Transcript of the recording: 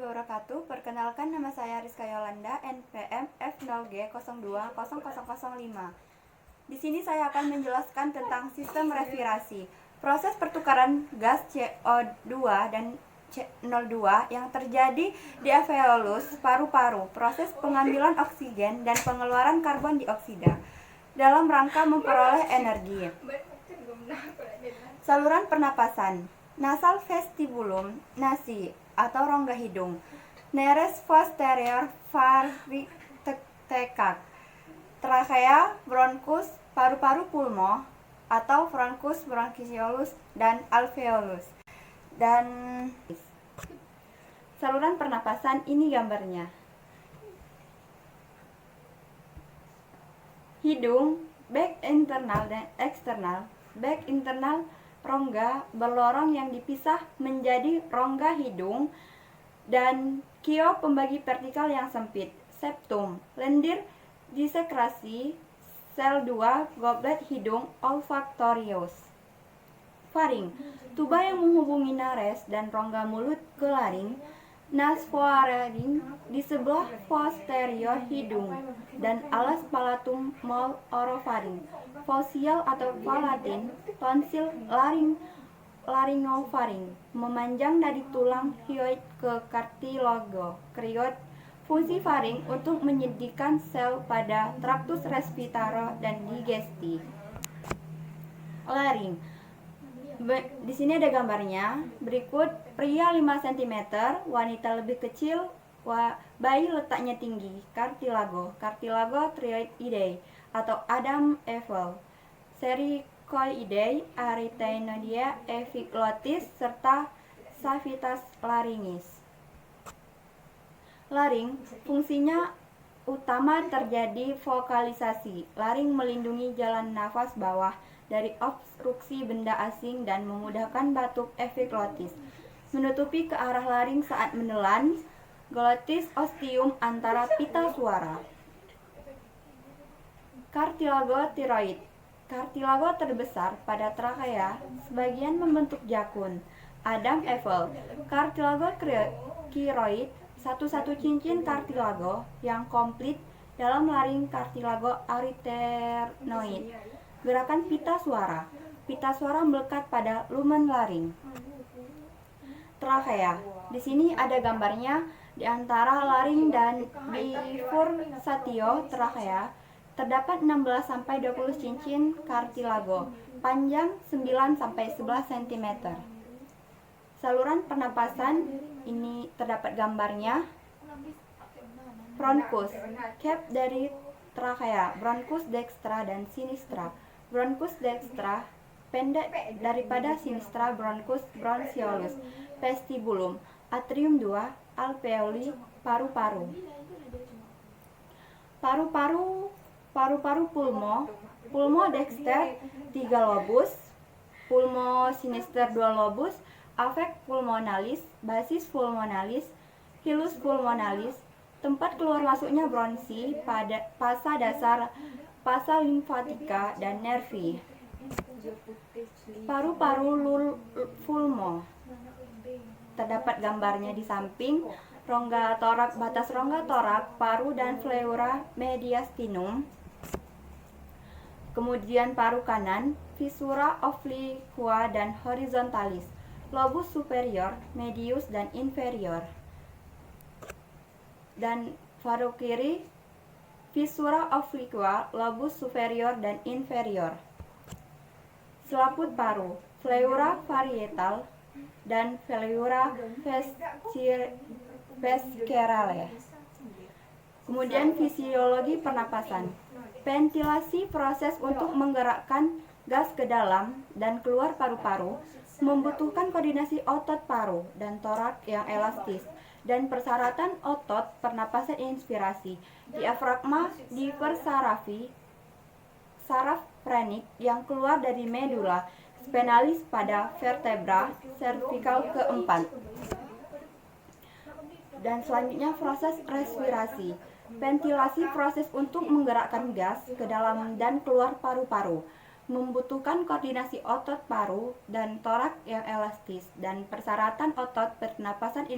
wabarakatuh. Perkenalkan, nama saya Rizka Yolanda, NPM F0G020005. Di sini saya akan menjelaskan tentang sistem respirasi. Proses pertukaran gas CO2 dan C02 yang terjadi di alveolus paru-paru, proses pengambilan oksigen dan pengeluaran karbon dioksida dalam rangka memperoleh energi. Saluran pernapasan, nasal vestibulum, nasi atau rongga hidung, nares posterior pharynx, trakea, bronkus, paru-paru pulmo atau bronchus bronchiolus dan alveolus. Dan saluran pernapasan, ini gambarnya. Hidung, baik internal dan eksternal. Baik internal, rongga berlorong yang dipisah menjadi rongga hidung, dan kio pembagi vertikal yang sempit. Septum, lendir disekrasi sel 2 goblet hidung olfaktorius. Faring, tuba yang menghubungi nares dan rongga mulut ke laring. Nasofaring di sebelah posterior hidung, dan alas palatum mol orofaring. Fosial atau palatin, tonsil laryngofaring, memanjang dari tulang hyoid ke kartilago krioid. Fungsi faring untuk menyedihkan sel pada traktus respirator dan digesti. Laring. Di sini ada gambarnya. Berikut, pria 5 cm, wanita lebih kecil, bayi letaknya tinggi. Cartilago trioideae atau Adam Eiffel, Sericoideae, Arytenoidea, epiglottis, serta cavitas laringis. Laring, fungsinya utama terjadi vokalisasi. Laring melindungi jalan nafas bawah dari obstruksi benda asing dan memudahkan batuk epiglottis. Menutupi ke arah laring saat menelan. Glottis ostium antara pita suara. Kartilago tiroid. Kartilago terbesar pada trakea, sebagian membentuk jakun. Adam Eiffel. Kartilago kiroid, satu cincin kartilago yang komplit dalam laring kartilago arytenoid. Gerakan pita suara. Pita suara melekat pada lumen laring. Trakea. Di sini ada gambarnya. Di antara laring dan bifurcatio trakea terdapat 16-20 cincin kartilago, panjang 9-11 cm. Saluran pernapasan, ini terdapat gambarnya. Bronchus, cap dari trakea, bronchus dextra dan sinistra. Bronchus dextra pendek daripada sinistra. Bronchus bronchiolus. Vestibulum, atrium 2, alveoli, paru-paru. Paru-paru pulmo, pulmo dexter 3 lobus, pulmo sinister 2 lobus, affect pulmonalis, basis pulmonalis, hilus pulmonalis. Tempat keluar masuknya bronsi, pasa dasar, pasa limfatika, dan nervi. Paru-paru pulmo, terdapat gambarnya di samping. Rongga torak, batas rongga torak, paru dan pleura mediastinum. Kemudian paru kanan, viscera obliqua dan horizontalis. Lobus superior, medius dan inferior. Dan paru kiri, viscera obliqua, lobus superior dan inferior. Selaput paru, pleura parietal dan pleura vescerale. Kemudian fisiologi pernapasan. Ventilasi, proses untuk menggerakkan gas ke dalam dan keluar paru-paru, membutuhkan koordinasi otot paru dan torak yang elastis, dan persyaratan otot pernapasan inspirasi. Diafragma dipersarafi, saraf phrenic yang keluar dari medula spinalis pada vertebra cervical keempat. Dan selanjutnya proses respirasi. Ventilasi, proses untuk menggerakkan gas ke dalam dan keluar paru-paru, membutuhkan koordinasi otot paru dan torak yang elastis, dan persyaratan otot pernapasan